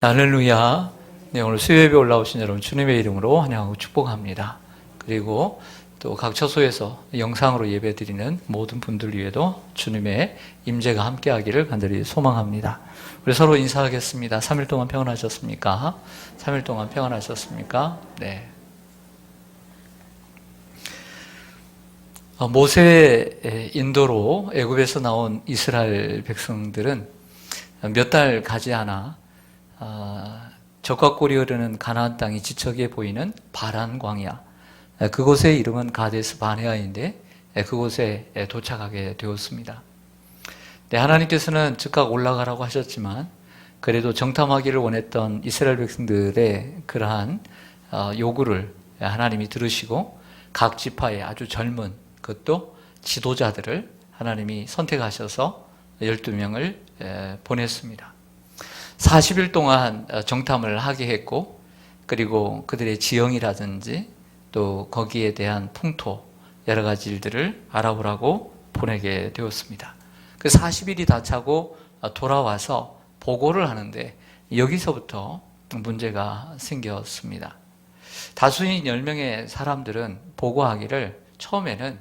할렐루야. 네, 오늘 수요예배 올라오신 여러분 주님의 이름으로 환영하고 축복합니다. 그리고 또 각 처소에서 영상으로 예배드리는 모든 분들 위에도 주님의 임재가 함께하기를 간절히 소망합니다. 우리 서로 인사하겠습니다. 3일 동안 평안하셨습니까? 3일 동안 평안하셨습니까? 네. 모세의 인도로 애굽에서 나온 이스라엘 백성들은 몇 달 가지 않아 적과 꿀이 흐르는 가나안 땅이 지척에 보이는 바란 광야, 그곳의 이름은 가데스 바네아인데 그곳에 도착하게 되었습니다. 네, 하나님께서는 즉각 올라가라고 하셨지만 그래도 정탐하기를 원했던 이스라엘 백성들의 그러한 요구를 하나님이 들으시고 각 지파의 아주 젊은 그것도 지도자들을 하나님이 선택하셔서 12명을 보냈습니다. 40일 동안 정탐을 하게 했고, 그리고 그들의 지형이라든지 또 거기에 대한 풍토 여러 가지 일들을 알아보라고 보내게 되었습니다. 그 40일이 다 차고 돌아와서 보고를 하는데 여기서부터 문제가 생겼습니다. 다수인 10명의 사람들은 보고하기를 처음에는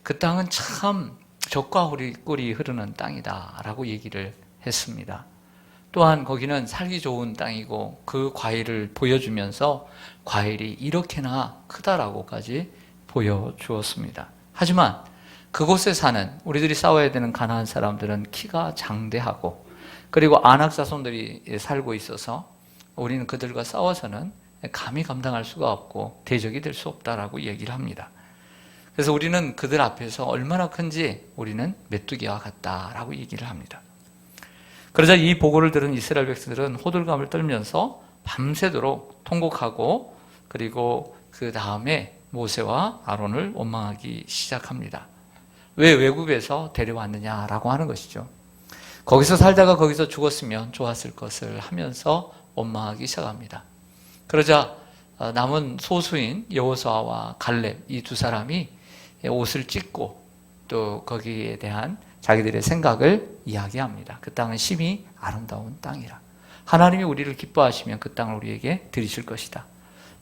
그 땅은 참 적과 꿀이 흐르는 땅이다 라고 얘기를 했습니다. 또한 거기는 살기 좋은 땅이고 그 과일을 보여주면서 과일이 이렇게나 크다라고까지 보여주었습니다. 하지만 그곳에 사는 우리들이 싸워야 되는 가나안 사람들은 키가 장대하고 그리고 아낙 자손들이 살고 있어서 우리는 그들과 싸워서는 감히 감당할 수가 없고 대적이 될 수 없다라고 얘기를 합니다. 그래서 우리는 그들 앞에서 얼마나 큰지 우리는 메뚜기와 같다라고 얘기를 합니다. 그러자 이 보고를 들은 이스라엘 백성들은 호들갑을 떨면서 밤새도록 통곡하고 그리고 그 다음에 모세와 아론을 원망하기 시작합니다. 왜 외국에서 데려왔느냐라고 하는 것이죠. 거기서 살다가 거기서 죽었으면 좋았을 것을 하면서 원망하기 시작합니다. 그러자 남은 소수인 여호수아와 갈렙 이 두 사람이 옷을 찢고 또 거기에 대한 자기들의 생각을 이야기합니다. 그 땅은 심히 아름다운 땅이라. 하나님이 우리를 기뻐하시면 그 땅을 우리에게 드리실 것이다.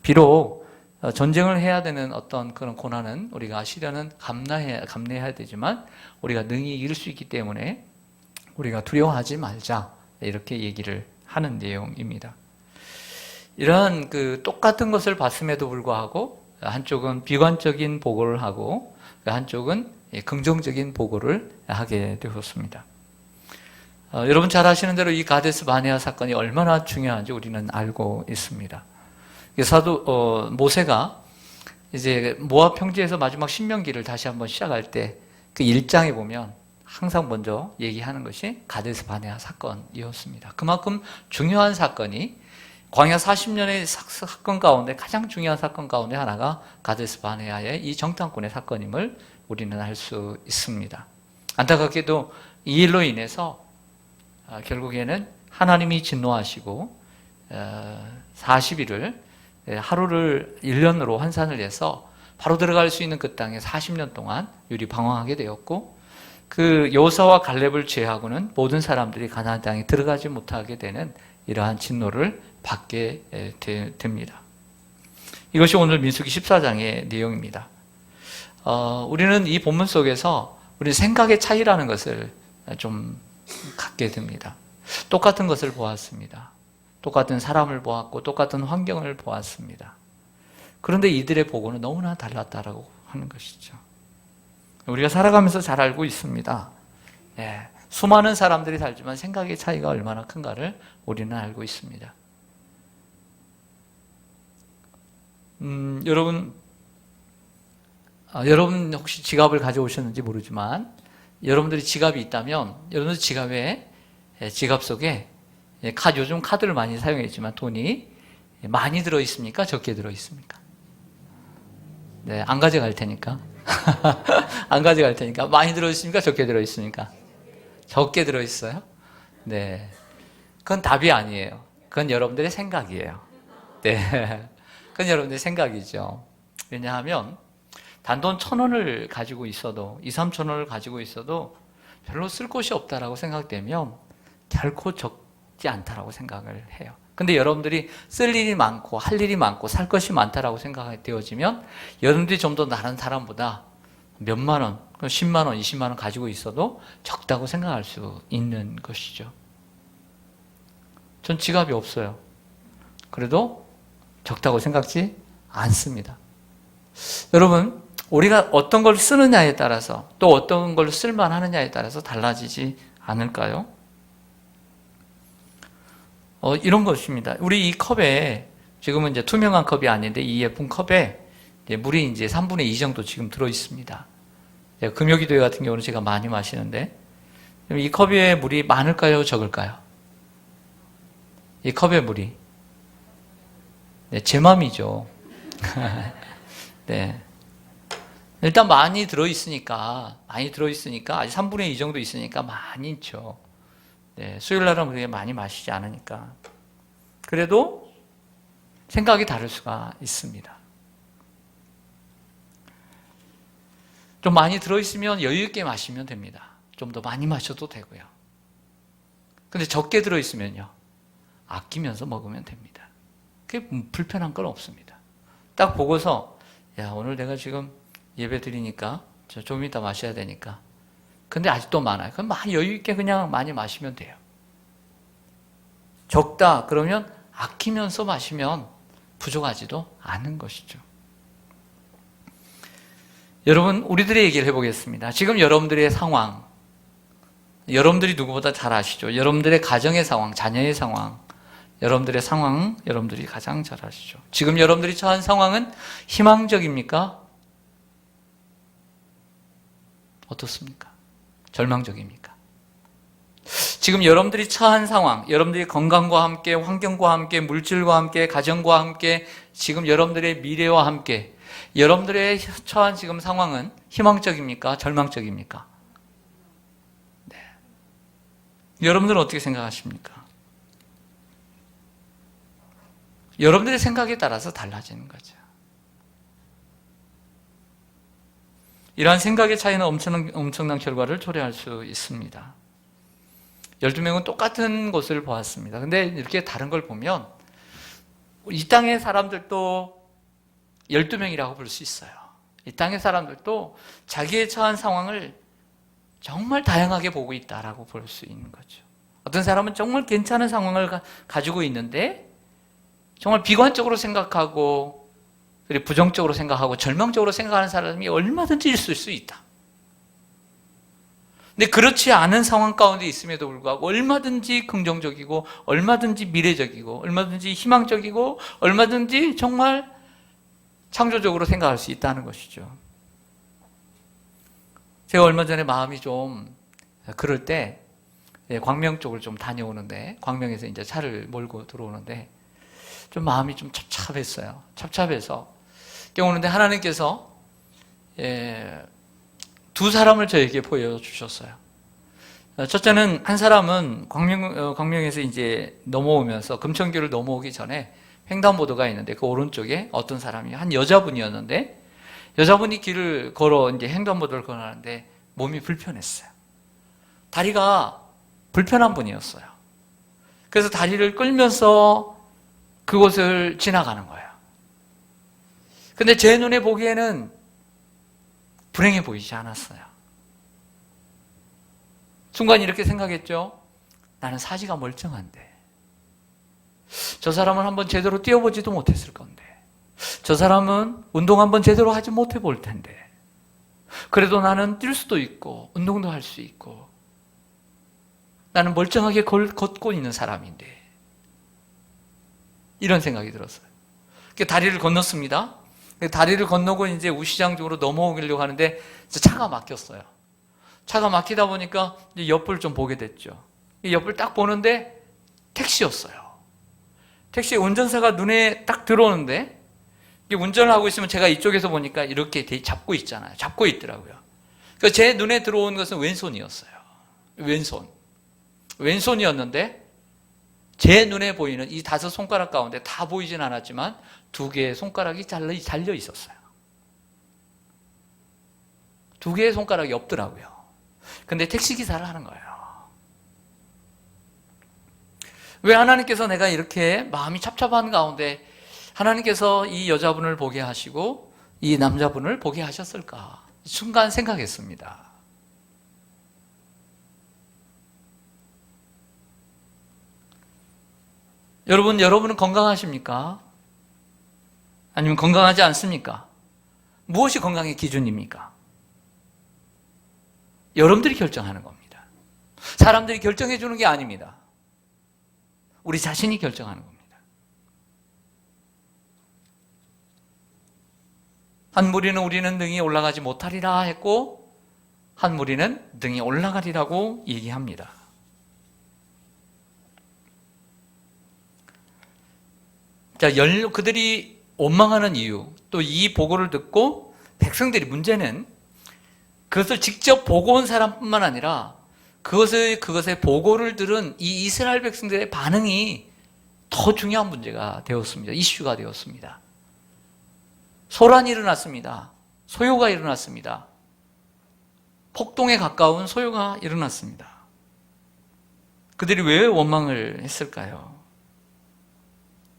비록 전쟁을 해야 되는 어떤 그런 고난은 우리가 시련은 감내해야 되지만 우리가 능히 이길 수 있기 때문에 우리가 두려워하지 말자. 이렇게 얘기를 하는 내용입니다. 이러한 그 똑같은 것을 봤음에도 불구하고 한쪽은 비관적인 보고를 하고 한쪽은 긍정적인 보고를 하게 되었습니다. 여러분 잘 아시는 대로 이 가데스 바네아 사건이 얼마나 중요한지 우리는 알고 있습니다. 사도 모세가 이제 모압 평지에서 마지막 신명기를 다시 한번 시작할 때 그 1장에 보면 항상 먼저 얘기하는 것이 가데스 바네아 사건이었습니다. 그만큼 중요한 사건이 광야 40년의 사건 가운데 가장 중요한 사건 가운데 하나가 가데스 바네아의 이 정탐꾼의 사건임을 우리는 알 수 있습니다. 안타깝게도 이 일로 인해서 결국에는 하나님이 진노하시고 40일을 하루를 1년으로 환산을 해서 바로 들어갈 수 있는 그 땅에 40년 동안 유리 방황하게 되었고 그 여호수아와 갈렙을 제외하고는 모든 사람들이 가나안 땅에 들어가지 못하게 되는 이러한 진노를 받게 됩니다. 이것이 오늘 민수기 14장의 내용입니다. 우리는 이 본문 속에서 우리 생각의 차이라는 것을 좀 갖게 됩니다. 똑같은 것을 보았습니다. 똑같은 사람을 보았고 똑같은 환경을 보았습니다. 그런데 이들의 보고는 너무나 달랐다라고 하는 것이죠. 우리가 살아가면서 잘 알고 있습니다. 수많은 사람들이 살지만 생각의 차이가 얼마나 큰가를 우리는 알고 있습니다. 여러분 혹시 지갑을 가져오셨는지 모르지만 여러분들이 지갑이 있다면 여러분들 지갑 속에 요즘 카드를 많이 사용했지만 돈이 많이 들어있습니까? 적게 들어있습니까? 네, 안 가져갈 테니까 안 가져갈 테니까 많이 들어있습니까? 적게 들어있습니까? 적게 들어있어요? 네, 그건 답이 아니에요. 그건 여러분들의 생각이에요. 네, 그건 여러분들의 생각이죠. 왜냐하면 단돈 1,000원을 가지고 있어도 2-3천원을 가지고 있어도 별로 쓸 곳이 없다라고 생각되면 결코 적지 않다라고 생각을 해요. 근데 여러분들이 쓸 일이 많고 할 일이 많고 살 것이 많다라고 생각이 되어지면 여러분들이 좀 더 다른 사람보다 몇만 원, 10만 원, 20만 원 가지고 있어도 적다고 생각할 수 있는 것이죠. 전 지갑이 없어요. 그래도 적다고 생각지 않습니다. 여러분, 우리가 어떤 걸 쓰느냐에 따라서 또 어떤 걸 쓸만하느냐에 따라서 달라지지 않을까요? 이런 것입니다. 우리 이 컵에 지금은 이제 투명한 컵이 아닌데 이 예쁜 컵에 이제 물이 이제 3분의 2 정도 지금 들어 있습니다. 금요기도회 같은 경우는 제가 많이 마시는데 이 컵에 물이 많을까요? 적을까요? 이 컵에 물이 네, 제 맘이죠. 네. 일단 많이 들어있으니까 아직 3분의 2 정도 있으니까 많이 있죠. 네, 수요일 날은 그렇게 많이 마시지 않으니까. 그래도 생각이 다를 수가 있습니다. 좀 많이 들어있으면 여유 있게 마시면 됩니다. 좀 더 많이 마셔도 되고요. 근데 적게 들어있으면요, 아끼면서 먹으면 됩니다. 그게 불편한 건 없습니다. 딱 보고서 야, 오늘 내가 지금 예배 드리니까 좀 이따 마셔야 되니까 근데 아직도 많아요. 그럼 많이 여유 있게 그냥 많이 마시면 돼요. 적다 그러면 아끼면서 마시면 부족하지도 않은 것이죠. 여러분, 우리들의 얘기를 해보겠습니다. 지금 여러분들의 상황, 여러분들이 누구보다 잘 아시죠? 여러분들의 가정의 상황, 자녀의 상황, 여러분들의 상황, 여러분들이 가장 잘 아시죠? 지금 여러분들이 처한 상황은 희망적입니까? 어떻습니까? 절망적입니까? 지금 여러분들이 처한 상황, 여러분들이 건강과 함께, 환경과 함께, 물질과 함께, 가정과 함께, 지금 여러분들의 미래와 함께, 여러분들의 처한 지금 상황은 희망적입니까? 절망적입니까? 네. 여러분들은 어떻게 생각하십니까? 여러분들의 생각에 따라서 달라지는 거죠. 이러한 생각의 차이는 엄청난 결과를 초래할 수 있습니다. 12명은 똑같은 것을 보았습니다. 근데 이렇게 다른 걸 보면 이 땅의 사람들도 12명이라고 볼 수 있어요. 이 땅의 사람들도 자기의 처한 상황을 정말 다양하게 보고 있다라고 볼 수 있는 거죠. 어떤 사람은 정말 괜찮은 상황을 가지고 있는데 정말 비관적으로 생각하고 그리고 부정적으로 생각하고 절망적으로 생각하는 사람이 얼마든지 있을 수 있다. 근데 그렇지 않은 상황 가운데 있음에도 불구하고 얼마든지 긍정적이고 얼마든지 미래적이고 얼마든지 희망적이고 얼마든지 정말 창조적으로 생각할 수 있다는 것이죠. 제가 얼마 전에 마음이 좀 그럴 때 광명 쪽을 좀 다녀오는데 광명에서 이제 차를 몰고 들어오는데 좀 마음이 좀 찹찹했어요. 찹찹해서 오는데 하나님께서 두 사람을 저에게 보여주셨어요. 첫째는 한 사람은 광명에서 이제 넘어오면서 금천교를 넘어오기 전에 횡단보도가 있는데 그 오른쪽에 어떤 사람이 한 여자분이었는데 여자분이 길을 걸어 이제 횡단보도를 걸어가는데 몸이 불편했어요. 다리가 불편한 분이었어요. 그래서 다리를 끌면서 그곳을 지나가는 거예요. 근데 제 눈에 보기에는 불행해 보이지 않았어요. 순간 이렇게 생각했죠. 나는 사지가 멀쩡한데 저 사람은 한번 제대로 뛰어보지도 못했을 건데 저 사람은 운동 한번 제대로 하지 못해 볼 텐데 그래도 나는 뛸 수도 있고 운동도 할 수 있고 나는 멀쩡하게 걷고 있는 사람인데 이런 생각이 들었어요. 다리를 건넜습니다. 다리를 건너고 이제 우시장 쪽으로 넘어오려고 하는데 차가 막혔어요. 차가 막히다 보니까 이제 옆을 좀 보게 됐죠. 옆을 딱 보는데 택시였어요. 택시 운전사가 눈에 딱 들어오는데 운전을 하고 있으면 제가 이쪽에서 보니까 이렇게 잡고 있잖아요. 잡고 있더라고요. 그러니까 제 눈에 들어온 것은 왼손이었어요. 왼손이었는데 제 눈에 보이는 이 5 손가락 가운데 다 보이진 않았지만 2개의 손가락이 잘려 있었어요. 2개의 손가락이 없더라고요. 근데 택시기사를 하는 거예요. 왜 하나님께서 내가 이렇게 마음이 착잡한 가운데 하나님께서 이 여자분을 보게 하시고 이 남자분을 보게 하셨을까? 순간 생각했습니다. 여러분은 건강하십니까? 아니면 건강하지 않습니까? 무엇이 건강의 기준입니까? 여러분들이 결정하는 겁니다. 사람들이 결정해 주는 게 아닙니다. 우리 자신이 결정하는 겁니다. 한 무리는 우리는 등이 올라가지 못하리라 했고 한 무리는 등이 올라가리라고 얘기합니다. 자, 그들이 원망하는 이유, 또 이 보고를 듣고 백성들이, 문제는 그것을 직접 보고 온 사람뿐만 아니라 그것의 보고를 들은 이 이스라엘 백성들의 반응이 더 중요한 문제가 되었습니다. 이슈가 되었습니다. 소란이 일어났습니다. 소요가 일어났습니다. 폭동에 가까운 소요가 일어났습니다. 그들이 왜 원망을 했을까요?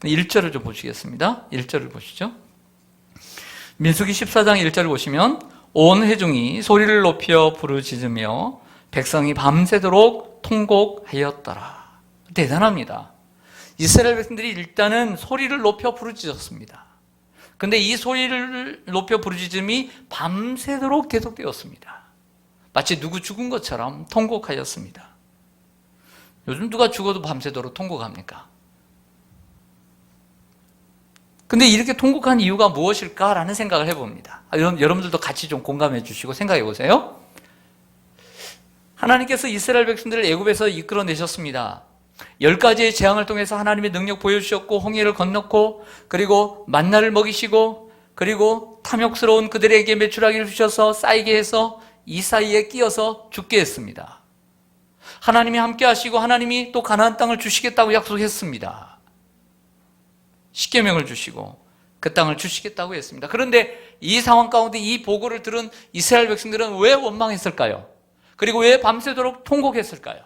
1절을 좀 보시겠습니다. 1절을 보시죠. 민수기 14장 1절을 보시면 온 회중이 소리를 높여 부르짖으며 백성이 밤새도록 통곡하였더라. 대단합니다. 이스라엘 백성들이 일단은 소리를 높여 부르짖었습니다. 근데 이 소리를 높여 부르짖음이 밤새도록 계속되었습니다. 마치 누구 죽은 것처럼 통곡하였습니다. 요즘 누가 죽어도 밤새도록 통곡합니까? 근데 이렇게 통곡한 이유가 무엇일까라는 생각을 해봅니다. 여러분들도 같이 좀 공감해 주시고 생각해 보세요. 하나님께서 이스라엘 백성들을 애굽에서 이끌어내셨습니다. 10가지의 재앙을 통해서 하나님의 능력 보여주셨고 홍해를 건넜고 그리고 만나를 먹이시고 그리고 탐욕스러운 그들에게 메추라기를 주셔서 쌓이게 해서 이 사이에 끼어서 죽게 했습니다. 하나님이 함께 하시고 하나님이 또 가나안 땅을 주시겠다고 약속했습니다. 십계명을 주시고 그 땅을 주시겠다고 했습니다. 그런데 이 상황 가운데 이 보고를 들은 이스라엘 백성들은 왜 원망했을까요? 그리고 왜 밤새도록 통곡했을까요?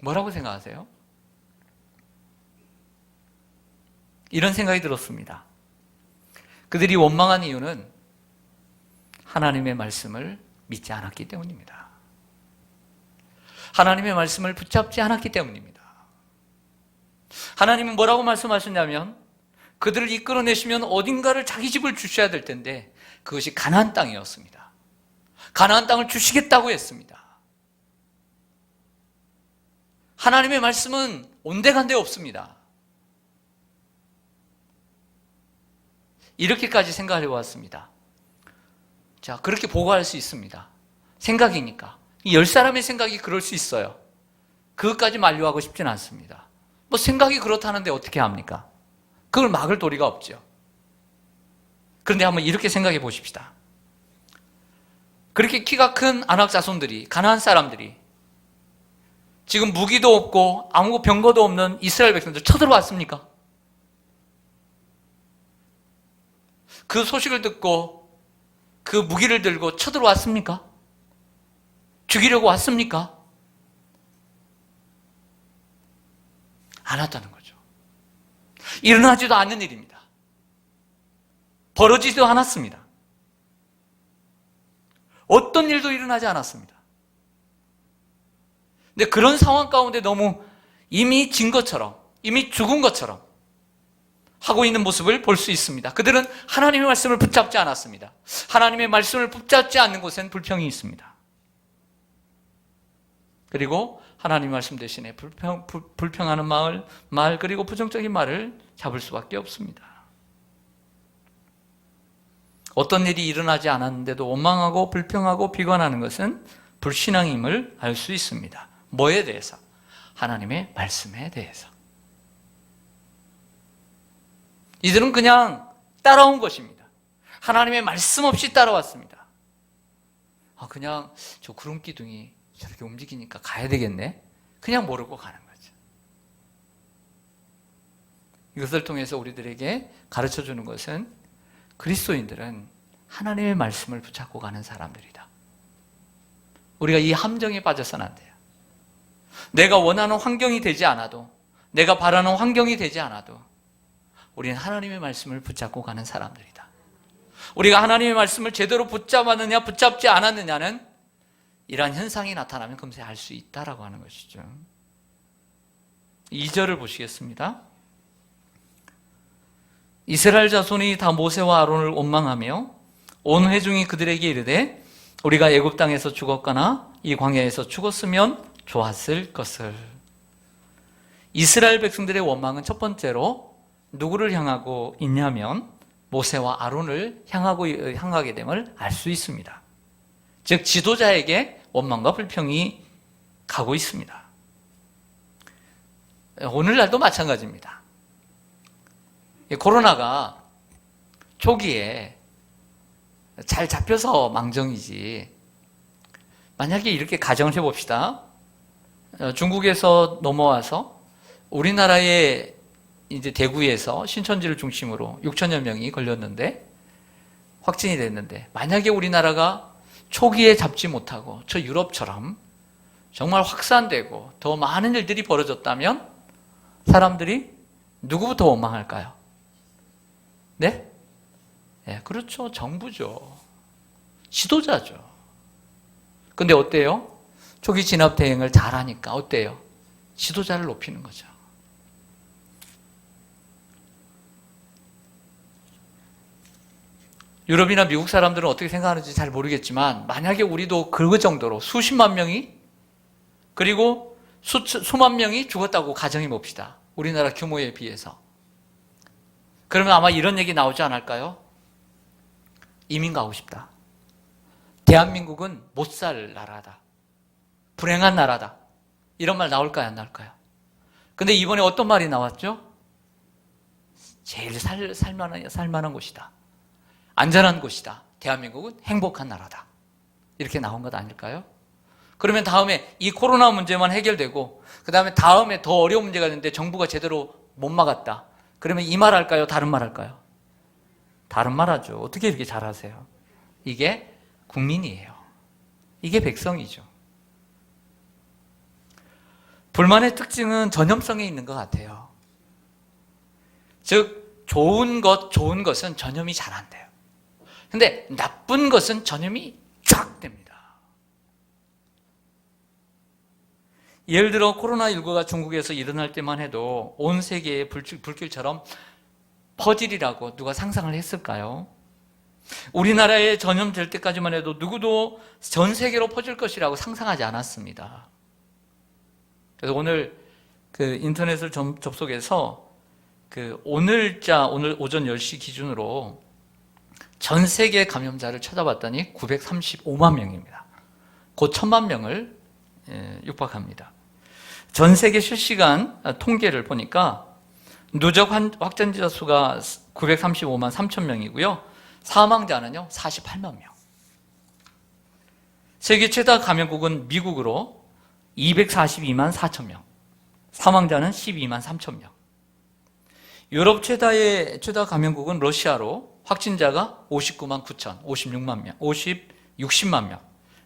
뭐라고 생각하세요? 이런 생각이 들었습니다. 그들이 원망한 이유는 하나님의 말씀을 믿지 않았기 때문입니다. 하나님의 말씀을 붙잡지 않았기 때문입니다. 하나님은 뭐라고 말씀하셨냐면 그들을 이끌어내시면 어딘가를 자기 집을 주셔야 될 텐데 그것이 가나안 땅이었습니다. 가나안 땅을 주시겠다고 했습니다. 하나님의 말씀은 온데간데 없습니다. 이렇게까지 생각을 해왔습니다. 자, 그렇게 보고할 수 있습니다. 생각이니까. 이 10사람의 생각이 그럴 수 있어요. 그것까지 만류하고 싶지는 않습니다. 뭐 생각이 그렇다는데 어떻게 합니까? 그걸 막을 도리가 없죠. 그런데 한번 이렇게 생각해 보십시다. 그렇게 키가 큰 아낙 자손들이, 가나안 사람들이 지금 무기도 없고 아무 병거도 없는 이스라엘 백성들 쳐들어왔습니까? 그 소식을 듣고 그 무기를 들고 쳐들어왔습니까? 죽이려고 왔습니까? 안 왔다는 거죠. 일어나지도 않는 일입니다. 벌어지지도 않았습니다. 어떤 일도 일어나지 않았습니다. 근데 그런 상황 가운데 너무 이미 진 것처럼, 이미 죽은 것처럼 하고 있는 모습을 볼 수 있습니다. 그들은 하나님의 말씀을 붙잡지 않았습니다. 하나님의 말씀을 붙잡지 않는 곳엔 불평이 있습니다. 그리고 하나님의 말씀 대신에 불평하는 말 그리고 부정적인 말을 잡을 수밖에 없습니다. 어떤 일이 일어나지 않았는데도 원망하고 불평하고 비관하는 것은 불신앙임을 알 수 있습니다. 뭐에 대해서? 하나님의 말씀에 대해서. 이들은 그냥 따라온 것입니다. 하나님의 말씀 없이 따라왔습니다. 그냥 저 구름 기둥이 저렇게 움직이니까 가야 되겠네. 그냥 모르고 가는 거죠. 이것을 통해서 우리들에게 가르쳐주는 것은 그리스도인들은 하나님의 말씀을 붙잡고 가는 사람들이다. 우리가 이 함정에 빠져서는 안 돼요. 내가 원하는 환경이 되지 않아도, 내가 바라는 환경이 되지 않아도 우리는 하나님의 말씀을 붙잡고 가는 사람들이다. 우리가 하나님의 말씀을 제대로 붙잡았느냐 붙잡지 않았느냐는 이러한 현상이 나타나면 금세 알 수 있다라고 하는 것이죠. 2절을 보시겠습니다. 이스라엘 자손이 다 모세와 아론을 원망하며 온 회중이 그들에게 이르되 우리가 애굽 땅에서 죽었거나 이 광야에서 죽었으면 좋았을 것을. 이스라엘 백성들의 원망은 첫 번째로 누구를 향하고 있냐면 모세와 아론을 향하게 됨을 알 수 있습니다. 즉 지도자에게 원망과 불평이 가고 있습니다. 오늘날도 마찬가지입니다. 코로나가 초기에 잘 잡혀서 망정이지, 만약에 이렇게 가정을 해봅시다. 중국에서 넘어와서 우리나라의 이제 대구에서 신천지를 중심으로 6천여 명이 걸렸는데, 확진이 됐는데, 만약에 우리나라가 초기에 잡지 못하고 저 유럽처럼 정말 확산되고 더 많은 일들이 벌어졌다면 사람들이 누구부터 원망할까요? 네? 네, 그렇죠. 정부죠. 지도자죠. 근데 어때요? 초기 진압 대응을 잘하니까 어때요? 지도자를 높이는 거죠. 유럽이나 미국 사람들은 어떻게 생각하는지 잘 모르겠지만 만약에 우리도 그 정도로 수십만 명이, 그리고 수만 명이 죽었다고 가정해 봅시다. 우리나라 규모에 비해서. 그러면 아마 이런 얘기 나오지 않을까요? 이민 가고 싶다. 대한민국은 못 살 나라다. 불행한 나라다. 이런 말 나올까요? 안 나올까요? 근데 이번에 어떤 말이 나왔죠? 제일 살만한 곳이다. 안전한 곳이다. 대한민국은 행복한 나라다. 이렇게 나온 것 아닐까요? 그러면 다음에 이 코로나 문제만 해결되고 그 다음에 다음에 더 어려운 문제가 있는데 정부가 제대로 못 막았다. 그러면 이 말 할까요? 다른 말 할까요? 다른 말 하죠. 어떻게 이렇게 잘하세요? 이게 국민이에요. 이게 백성이죠. 불만의 특징은 전염성에 있는 것 같아요. 즉 좋은 것은 전염이 잘 안 돼요. 근데 나쁜 것은 전염이 쫙 됩니다. 예를 들어 코로나19가 중국에서 일어날 때만 해도 온 세계에 불길처럼 퍼지리라고 누가 상상을 했을까요? 우리나라에 전염될 때까지만 해도 누구도 전 세계로 퍼질 것이라고 상상하지 않았습니다. 그래서 오늘 인터넷을 접속해서 오늘 오전 10시 기준으로 전 세계 감염자를 찾아봤더니 935만 명입니다. 곧 1000만 명을 육박합니다. 전 세계 실시간 통계를 보니까 누적 확진자 수가 935만 3천 명이고요. 사망자는요 48만 명. 세계 최다 감염국은 미국으로 242만 4천 명. 사망자는 12만 3천 명. 유럽 최다 감염국은 러시아로 확진자가 59만 9천, 56만 명, 60만 명.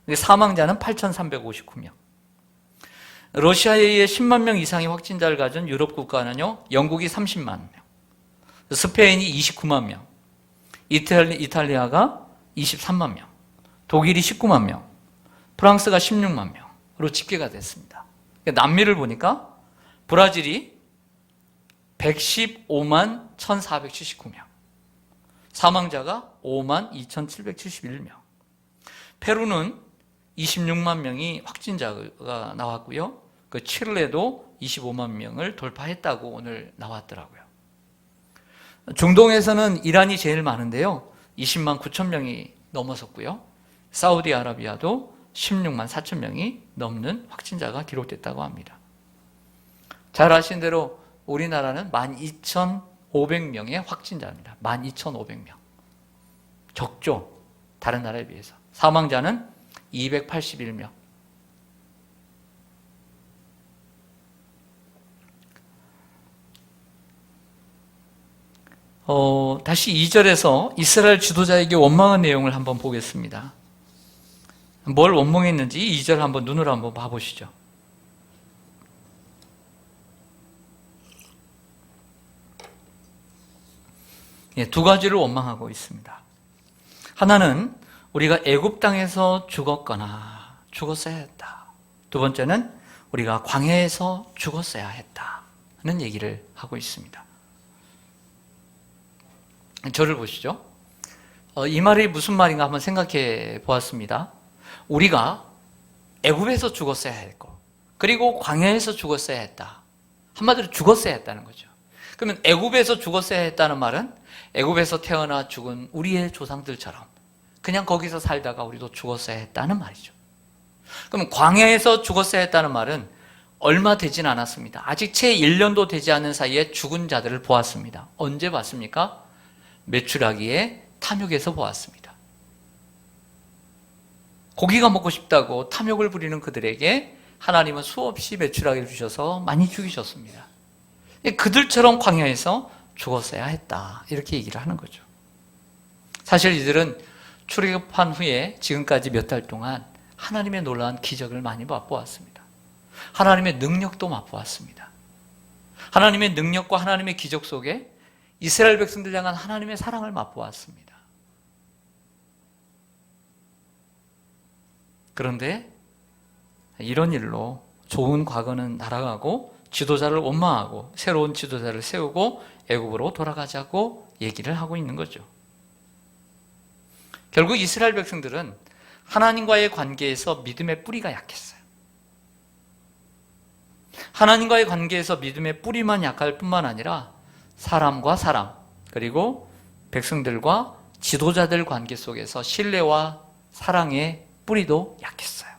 근데 사망자는 8,359명. 러시아에 의해 10만 명 이상의 확진자를 가진 유럽 국가는요, 영국이 30만 명, 스페인이 29만 명, 이탈리아가 23만 명, 독일이 19만 명, 프랑스가 16만 명으로 집계가 됐습니다. 남미를 보니까 브라질이 115만 1,479명, 사망자가 5만 2,771명, 페루는 26만 명이 확진자가 나왔고요. 칠레도 25만 명을 돌파했다고 오늘 나왔더라고요. 중동에서는 이란이 제일 많은데요. 20만 9천 명이 넘어섰고요. 사우디아라비아도 16만 4천 명이 넘는 확진자가 기록됐다고 합니다. 잘 아시는 대로 우리나라는 12,500명의 확진자입니다. 12,500명. 적죠. 다른 나라에 비해서. 사망자는 281명. 다시 2절에서 이스라엘 지도자에게 원망한 내용을 한번 보겠습니다. 뭘 원망했는지 2절 한번 눈으로 한번 봐보시죠. 두 가지를 원망하고 있습니다. 하나는 우리가 애굽 땅에서 죽었거나 죽었어야 했다. 두 번째는 우리가 광야에서 죽었어야 했다는 얘기를 하고 있습니다. 저를 보시죠. 이 말이 무슨 말인가 한번 생각해 보았습니다. 우리가 애굽에서 죽었어야 했고, 그리고 광야에서 죽었어야 했다. 한마디로 죽었어야 했다는 거죠. 그러면 애굽에서 죽었어야 했다는 말은 애굽에서 태어나 죽은 우리의 조상들처럼 그냥 거기서 살다가 우리도 죽었어야 했다는 말이죠. 그럼 광야에서 죽었어야 했다는 말은 얼마 되진 않았습니다. 아직 채 1년도 되지 않은 사이에 죽은 자들을 보았습니다. 언제 봤습니까? 메추라기의 탐욕에서 보았습니다. 고기가 먹고 싶다고 탐욕을 부리는 그들에게 하나님은 수없이 메추라기를 주셔서 많이 죽이셨습니다. 그들처럼 광야에서 죽었어야 했다, 이렇게 얘기를 하는 거죠. 사실 이들은 출애굽한 후에 지금까지 몇 달 동안 하나님의 놀라운 기적을 많이 맛보았습니다. 하나님의 능력도 맛보았습니다. 하나님의 능력과 하나님의 기적 속에 이스라엘 백성들 향한 하나님의 사랑을 맛보았습니다. 그런데 이런 일로 좋은 과거는 날아가고 지도자를 원망하고 새로운 지도자를 세우고 애굽으로 돌아가자고 얘기를 하고 있는 거죠. 결국 이스라엘 백성들은 하나님과의 관계에서 믿음의 뿌리가 약했어요. 하나님과의 관계에서 믿음의 뿌리만 약할 뿐만 아니라 사람과 사람, 그리고 백성들과 지도자들 관계 속에서 신뢰와 사랑의 뿌리도 약했어요.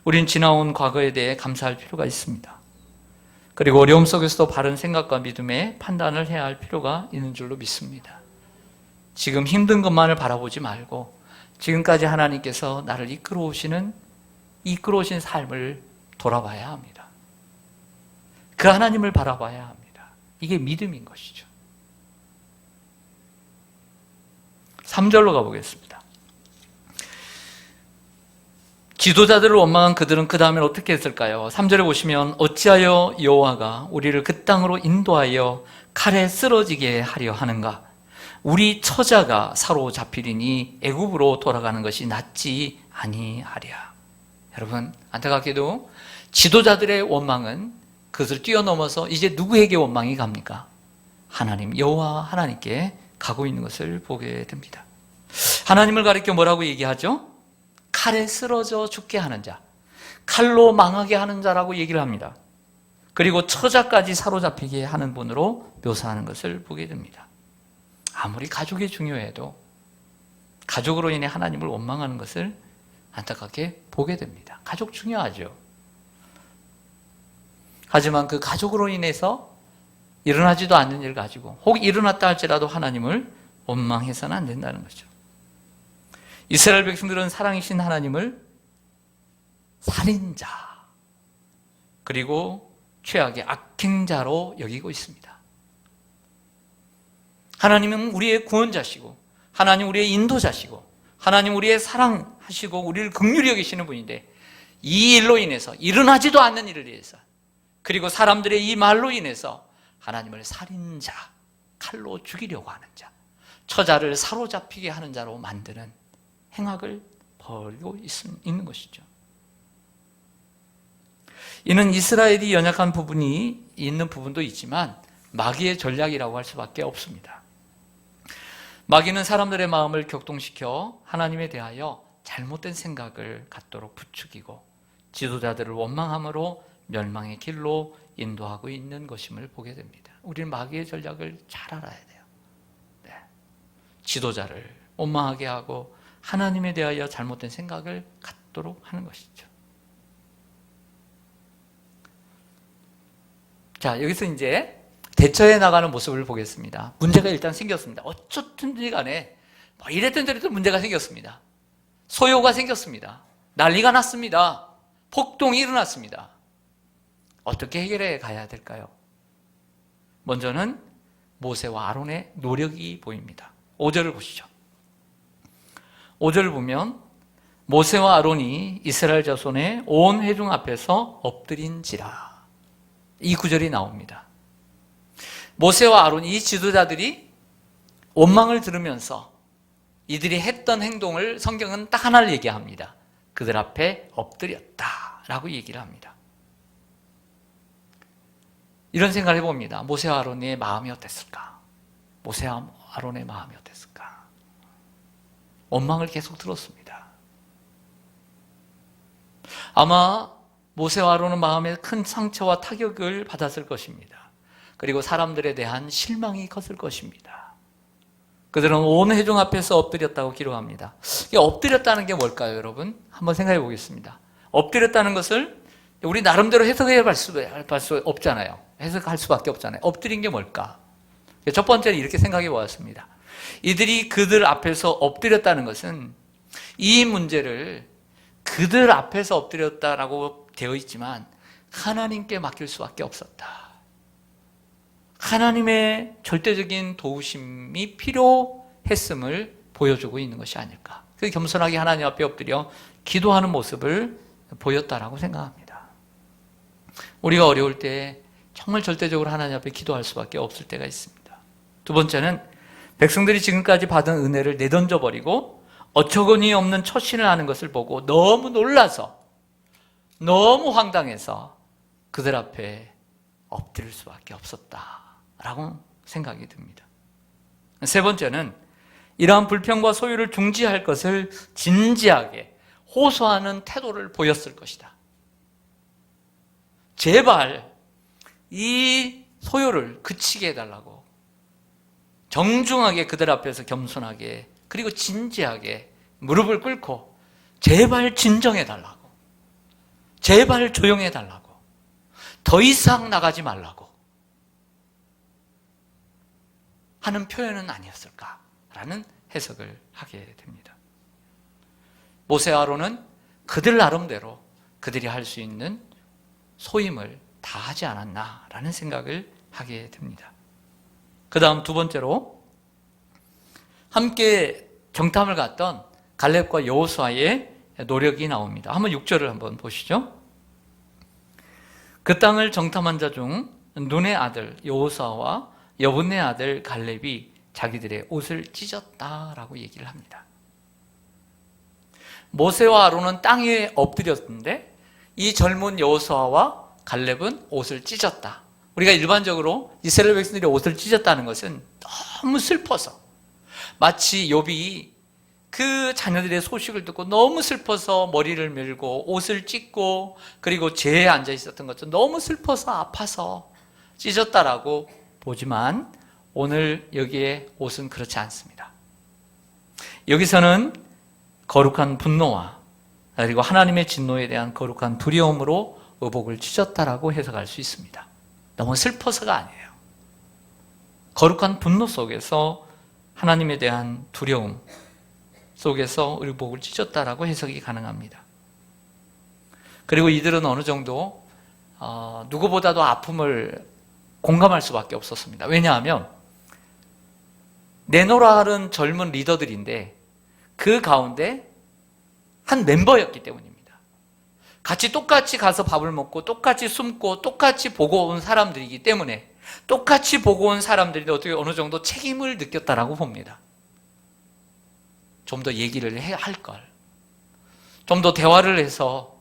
우린 지나온 과거에 대해 감사할 필요가 있습니다. 그리고 어려움 속에서도 바른 생각과 믿음의 판단을 해야 할 필요가 있는 줄로 믿습니다. 지금 힘든 것만을 바라보지 말고 지금까지 하나님께서 나를 이끌어오신 삶을 돌아봐야 합니다. 그 하나님을 바라봐야 합니다. 이게 믿음인 것이죠. 3절로 가보겠습니다. 지도자들을 원망한 그들은 그 다음에 어떻게 했을까요? 3절에 보시면 어찌하여 여호와가 우리를 그 땅으로 인도하여 칼에 쓰러지게 하려 하는가? 우리 처자가 사로잡히리니 애굽으로 돌아가는 것이 낫지 아니하랴. 여러분, 안타깝게도 지도자들의 원망은 그것을 뛰어넘어서 이제 누구에게 원망이 갑니까? 하나님, 여호와 하나님께 가고 있는 것을 보게 됩니다. 하나님을 가리켜 뭐라고 얘기하죠? 칼에 쓰러져 죽게 하는 자, 칼로 망하게 하는 자라고 얘기를 합니다. 그리고 처자까지 사로잡히게 하는 분으로 묘사하는 것을 보게 됩니다. 아무리 가족이 중요해도 가족으로 인해 하나님을 원망하는 것을 안타깝게 보게 됩니다. 가족 중요하죠. 하지만 그 가족으로 인해서 일어나지도 않는 일 가지고 혹 일어났다 할지라도 하나님을 원망해서는 안 된다는 거죠. 이스라엘 백성들은 사랑이신 하나님을 살인자, 그리고 최악의 악행자로 여기고 있습니다. 하나님은 우리의 구원자시고, 하나님 우리의 인도자시고, 하나님 우리의 사랑하시고 우리를 긍휼히 여기시는 분인데, 이 일로 인해서, 일어나지도 않는 일을 위해서, 그리고 사람들의 이 말로 인해서 하나님을 살인자, 칼로 죽이려고 하는 자, 처자를 사로잡히게 하는 자로 만드는 행악을 벌이고 있는 것이죠. 이는 이스라엘이 연약한 부분이 있는 부분도 있지만 마귀의 전략이라고 할 수밖에 없습니다. 마귀는 사람들의 마음을 격동시켜 하나님에 대하여 잘못된 생각을 갖도록 부추기고 지도자들을 원망함으로 멸망의 길로 인도하고 있는 것임을 보게 됩니다. 우리는 마귀의 전략을 잘 알아야 돼요. 네. 지도자를 원망하게 하고 하나님에 대하여 잘못된 생각을 갖도록 하는 것이죠. 자, 여기서 이제 대처해 나가는 모습을 보겠습니다. 문제가 일단 생겼습니다. 어쩌든지 간에 이랬든 저랬든 문제가 생겼습니다. 소요가 생겼습니다. 난리가 났습니다. 폭동이 일어났습니다. 어떻게 해결해 가야 될까요? 먼저는 모세와 아론의 노력이 보입니다. 5절을 보시죠. 5절을 보면 모세와 아론이 이스라엘 자손의 온 회중 앞에서 엎드린지라, 이 구절이 나옵니다. 모세와 아론 이 지도자들이 원망을 들으면서 이들이 했던 행동을 성경은 딱 하나를 얘기합니다. 그들 앞에 엎드렸다라고 얘기를 합니다. 이런 생각을 해봅니다. 모세와 아론의 마음이 어땠을까? 모세와 아론의 마음이 어땠을까? 원망을 계속 들었습니다. 아마 모세와 아론은 마음에 큰 상처와 타격을 받았을 것입니다. 그리고 사람들에 대한 실망이 컸을 것입니다. 그들은 온 회중 앞에서 엎드렸다고 기록합니다. 이게 엎드렸다는 게 뭘까요, 여러분? 한번 생각해 보겠습니다. 엎드렸다는 것을 우리 나름대로 해석해 볼 수 없잖아요. 해석할 수밖에 없잖아요. 엎드린 게 뭘까? 첫 번째는 이렇게 생각해 보았습니다. 이들이 그들 앞에서 엎드렸다는 것은 이 문제를 그들 앞에서 엎드렸다라고 되어 있지만 하나님께 맡길 수밖에 없었다. 하나님의 절대적인 도우심이 필요했음을 보여주고 있는 것이 아닐까. 그 겸손하게 하나님 앞에 엎드려 기도하는 모습을 보였다라고 생각합니다. 우리가 어려울 때 정말 절대적으로 하나님 앞에 기도할 수밖에 없을 때가 있습니다. 두 번째는 백성들이 지금까지 받은 은혜를 내던져버리고 어처구니 없는 처신을 하는 것을 보고 너무 놀라서 너무 황당해서 그들 앞에 엎드릴 수밖에 없었다라고 생각이 듭니다. 세 번째는 이러한 불평과 소유를 중지할 것을 진지하게 호소하는 태도를 보였을 것이다. 제발 이 소요를 그치게 해달라고 정중하게 그들 앞에서 겸손하게 그리고 진지하게 무릎을 꿇고 제발 진정해달라고 제발 조용해달라고 더 이상 나가지 말라고 하는 표현은 아니었을까라는 해석을 하게 됩니다. 모세와 아론은 그들 나름대로 그들이 할 수 있는 소임을 다 하지 않았나라는 생각을 하게 됩니다. 그 다음 두 번째로 함께 정탐을 갔던 갈렙과 여호수아의 노력이 나옵니다. 한번 6절을 한번 보시죠. 그 땅을 정탐한 자 중 눈의 아들 여호수아와 여분의 아들 갈렙이 자기들의 옷을 찢었다라고 얘기를 합니다. 모세와 아론은 땅에 엎드렸는데 이 젊은 여호수아와 갈렙은 옷을 찢었다. 우리가 일반적으로 이스라엘 백성들이 옷을 찢었다는 것은 너무 슬퍼서 마치 욥이 그 자녀들의 소식을 듣고 너무 슬퍼서 머리를 밀고 옷을 찢고 그리고 재에 앉아 있었던 것처럼 너무 슬퍼서 아파서 찢었다라고 보지만 오늘 여기에 옷은 그렇지 않습니다. 여기서는 거룩한 분노와 그리고 하나님의 진노에 대한 거룩한 두려움으로 의복을 찢었다라고 해석할 수 있습니다. 너무 슬퍼서가 아니에요. 거룩한 분노 속에서 하나님에 대한 두려움 속에서 의복을 찢었다라고 해석이 가능합니다. 그리고 이들은 어느 정도 누구보다도 아픔을 공감할 수밖에 없었습니다. 왜냐하면 내노라 하는 젊은 리더들인데 그 가운데 한 멤버였기 때문입니다. 같이 똑같이 가서 밥을 먹고 똑같이 숨고 똑같이 보고 온 사람들이기 때문에 똑같이 보고 온 사람들이 어떻게 어느 정도 책임을 느꼈다라고 봅니다. 좀 더 얘기를 할 걸. 좀 더 대화를 해서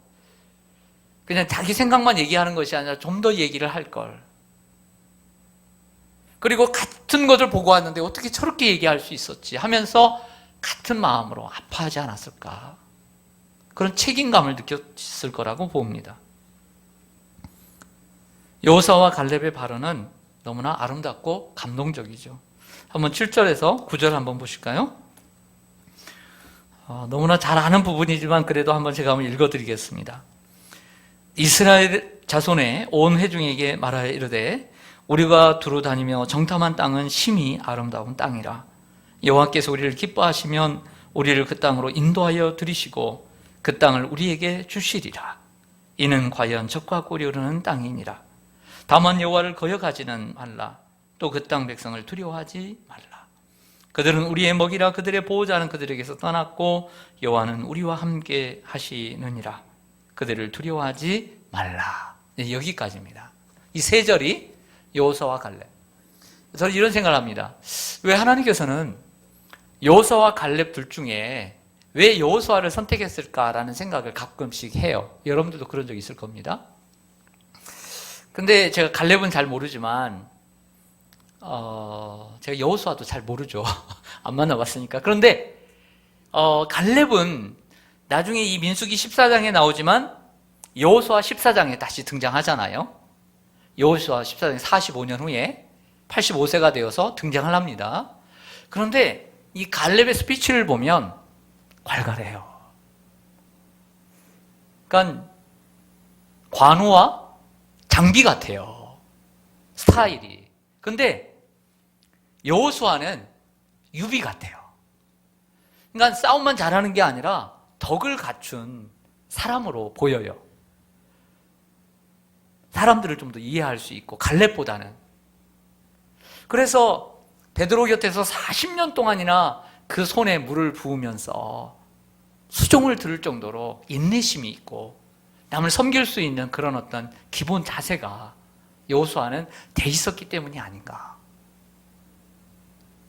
그냥 자기 생각만 얘기하는 것이 아니라 좀 더 얘기를 할 걸. 그리고 같은 것을 보고 왔는데 어떻게 저렇게 얘기할 수 있었지 하면서 같은 마음으로 아파하지 않았을까. 그런 책임감을 느꼈을 거라고 봅니다. 여호수아와 갈렙의 발언은 너무나 아름답고 감동적이죠. 한번 7절에서 9절 한번 보실까요? 너무나 잘 아는 부분이지만 그래도 한번 제가 한번 읽어드리겠습니다. 이스라엘 자손의 온 회중에게 말하여 이르되 우리가 두루 다니며 정탐한 땅은 심히 아름다운 땅이라. 여호와께서 우리를 기뻐하시면 우리를 그 땅으로 인도하여 들이시고 그 땅을 우리에게 주시리라. 이는 과연 적과 꿀이 흐르는 땅이니라. 다만 여호와를 거역하지는 말라. 또 그 땅 백성을 두려워하지 말라. 그들은 우리의 먹이라. 그들의 보호자는 그들에게서 떠났고 여호와는 우리와 함께 하시느니라. 그들을 두려워하지 말라. 여기까지입니다. 이 세 절이 여호수아와 갈렙. 저는 이런 생각을 합니다. 왜 하나님께서는 여호수아와 갈렙 둘 중에 왜 여호수아를 선택했을까라는 생각을 가끔씩 해요. 여러분들도 그런 적 있을 겁니다. 근데 제가 갈렙은 잘 모르지만 제가 여호수아도 잘 모르죠. 안 만나봤으니까. 그런데 갈렙은 나중에 이 민수기 14장에 나오지만 여호수아 14장에 다시 등장하잖아요. 여호수아 14장 45년 후에 85세가 되어서 등장을 합니다. 그런데 이 갈렙의 스피치를 보면 괄괄해요. 그러니까 관우와 장비 같아요. 스타일이. 근데 여호수아는 유비 같아요. 그러니까 싸움만 잘하는 게 아니라 덕을 갖춘 사람으로 보여요. 사람들을 좀 더 이해할 수 있고 갈렙보다는. 그래서 베드로 곁에서 40년 동안이나 그 손에 물을 부으면서 수종을 들을 정도로 인내심이 있고 남을 섬길 수 있는 그런 어떤 기본 자세가 여호수아는 돼 있었기 때문이 아닌가.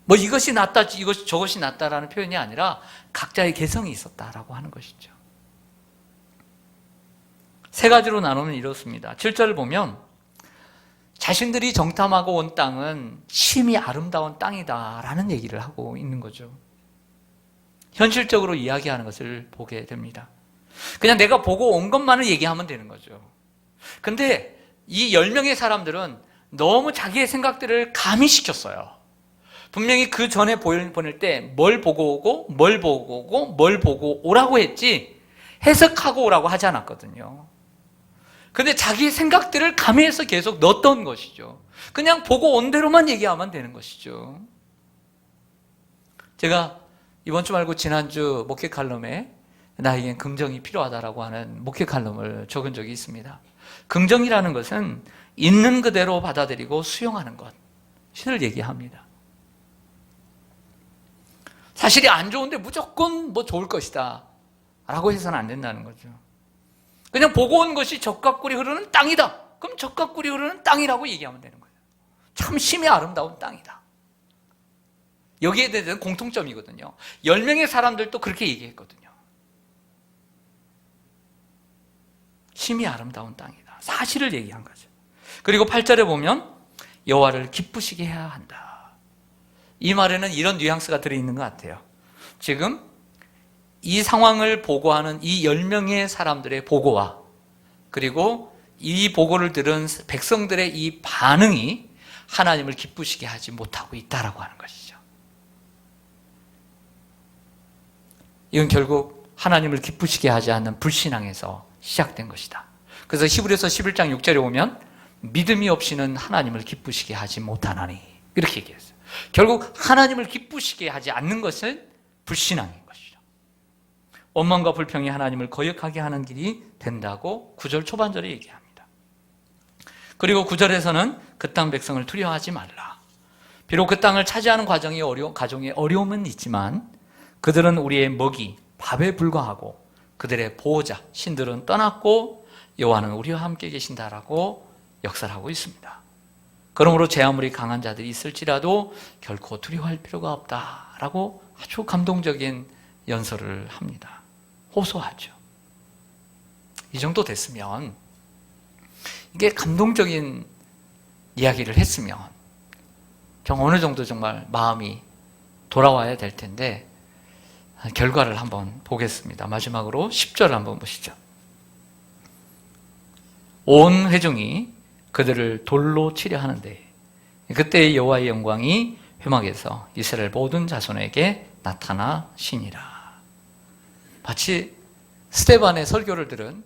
뭐 이것이 낫다, 저것이 낫다라는 표현이 아니라 각자의 개성이 있었다라고 하는 것이죠. 세 가지로 나누면 이렇습니다. 7절을 보면 자신들이 정탐하고 온 땅은 심히 아름다운 땅이다라는 얘기를 하고 있는 거죠. 현실적으로 이야기하는 것을 보게 됩니다. 그냥 내가 보고 온 것만을 얘기하면 되는 거죠. 근데 이 10명의 사람들은 너무 자기의 생각들을 가미시켰어요. 분명히 그 전에 보낼 때 뭘 보고 오고 뭘 보고 오고 뭘 보고 오라고 했지 해석하고 오라고 하지 않았거든요. 근데 자기의 생각들을 가미해서 계속 넣었던 것이죠. 그냥 보고 온 대로만 얘기하면 되는 것이죠. 제가 이번 주 말고 지난주 목회 칼럼에 나에겐 긍정이 필요하다라고 하는 목회 칼럼을 적은 적이 있습니다. 긍정이라는 것은 있는 그대로 받아들이고 수용하는 것을 얘기합니다. 사실이 안 좋은데 무조건 뭐 좋을 것이다 라고 해서는 안 된다는 거죠. 그냥 보고 온 것이 적과 꿀이 흐르는 땅이다. 그럼 적과 꿀이 흐르는 땅이라고 얘기하면 되는 거예요. 참 심히 아름다운 땅이다. 여기에 대해서는 공통점이거든요. 10명의 사람들도 그렇게 얘기했거든요. 심히 아름다운 땅이다. 사실을 얘기한 거죠. 그리고 8절에 보면 여호와를 기쁘시게 해야 한다. 이 말에는 이런 뉘앙스가 들어있는 것 같아요. 지금 이 상황을 보고하는 이 10명의 사람들의 보고와 그리고 이 보고를 들은 백성들의 이 반응이 하나님을 기쁘시게 하지 못하고 있다라고 하는 것이죠. 이건 결국 하나님을 기쁘시게 하지 않는 불신앙에서 시작된 것이다. 그래서 히브리서 11장 6절에 보면 믿음이 없이는 하나님을 기쁘시게 하지 못하나니 이렇게 얘기했어요. 결국 하나님을 기쁘시게 하지 않는 것은 불신앙인 것이죠. 원망과 불평이 하나님을 거역하게 하는 길이 된다고 9절 초반절에 얘기합니다. 그리고 9절에서는 그 땅 백성을 두려워하지 말라. 비록 그 땅을 차지하는 가정에 어려움은 있지만 그들은 우리의 먹이, 밥에 불과하고 그들의 보호자, 신들은 떠났고 여호와는 우리와 함께 계신다라고 역설하고 있습니다. 그러므로 제 아무리 강한 자들이 있을지라도 결코 두려워할 필요가 없다라고 아주 감동적인 연설을 합니다. 호소하죠. 이 정도 됐으면, 이게 감동적인 이야기를 했으면 어느 정도 정말 마음이 돌아와야 될 텐데 결과를 한번 보겠습니다. 마지막으로 10절 한번 보시죠. 온 회중이 그들을 돌로 치려 하는데 그때 여호와의 영광이 회막에서 이스라엘 모든 자손에게 나타나시니라. 마치 스데반의 설교를 들은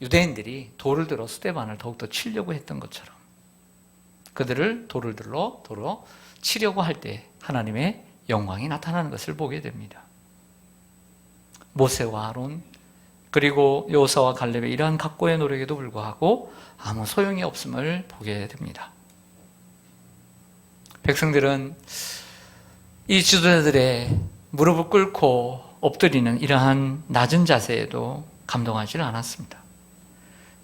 유대인들이 돌을 들어 스데반을 더욱더 치려고 했던 것처럼 그들을 돌로 치려고 할 때 하나님의 영광이 나타나는 것을 보게 됩니다. 모세와 아론 그리고 여호수아와 갈렙의 이러한 각고의 노력에도 불구하고 아무 소용이 없음을 보게 됩니다. 백성들은 이 지도자들의 무릎을 꿇고 엎드리는 이러한 낮은 자세에도 감동하지는 않았습니다.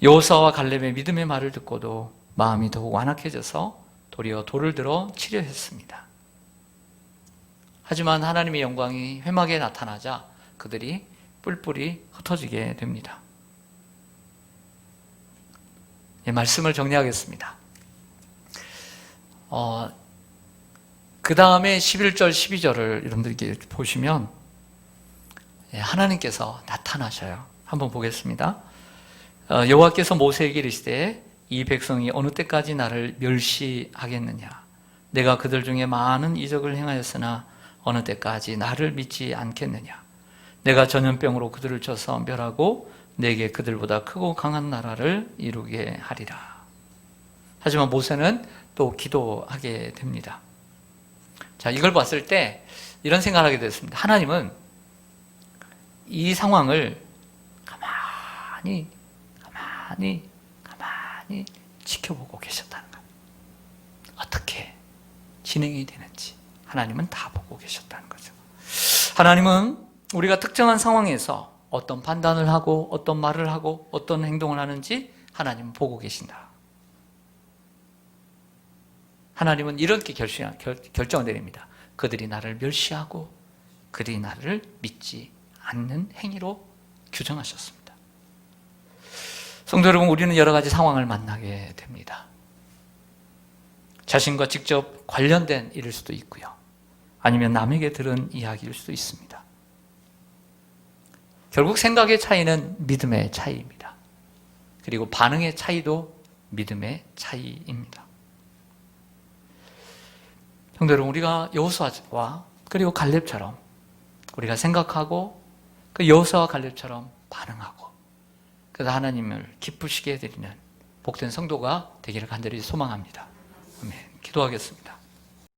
여호수아와 갈렙의 믿음의 말을 듣고도 마음이 더욱 완악해져서 도리어 돌을 들어 치려 했습니다. 하지만 하나님의 영광이 회막에 나타나자 그들이 뿔뿔이 흩어지게 됩니다. 말씀을 정리하겠습니다. 그 다음에 11절, 12절을 여러분들께 보시면 하나님께서 나타나셔요. 한번 보겠습니다. 여호와께서 모세에게 이르시되 이 백성이 어느 때까지 나를 멸시하겠느냐. 내가 그들 중에 많은 이적을 행하였으나 어느 때까지 나를 믿지 않겠느냐. 내가 전염병으로 그들을 쳐서 멸하고 내게 그들보다 크고 강한 나라를 이루게 하리라. 하지만 모세는 또 기도하게 됩니다. 자, 이걸 봤을 때 이런 생각을 하게 됐습니다. 하나님은 이 상황을 가만히 지켜보고 계셨다는 거예요. 어떻게 진행이 되는지 하나님은 다 보고 계셨다는 거죠. 하나님은 우리가 특정한 상황에서 어떤 판단을 하고 어떤 말을 하고 어떤 행동을 하는지 하나님은 보고 계신다. 하나님은 이렇게 결정을 내립니다. 그들이 나를 멸시하고 그들이 나를 믿지 않는 행위로 규정하셨습니다. 성도 여러분, 우리는 여러 가지 상황을 만나게 됩니다. 자신과 직접 관련된 일일 수도 있고요. 아니면 남에게 들은 이야기일 수도 있습니다. 결국 생각의 차이는 믿음의 차이입니다. 그리고 반응의 차이도 믿음의 차이입니다. 성도 여러분, 우리가 여호수아와 그리고 갈렙처럼 우리가 생각하고 그 여호수아와 갈렙처럼 반응하고 그래서 하나님을 기쁘시게 해드리는 복된 성도가 되기를 간절히 소망합니다. 아멘. 기도하겠습니다.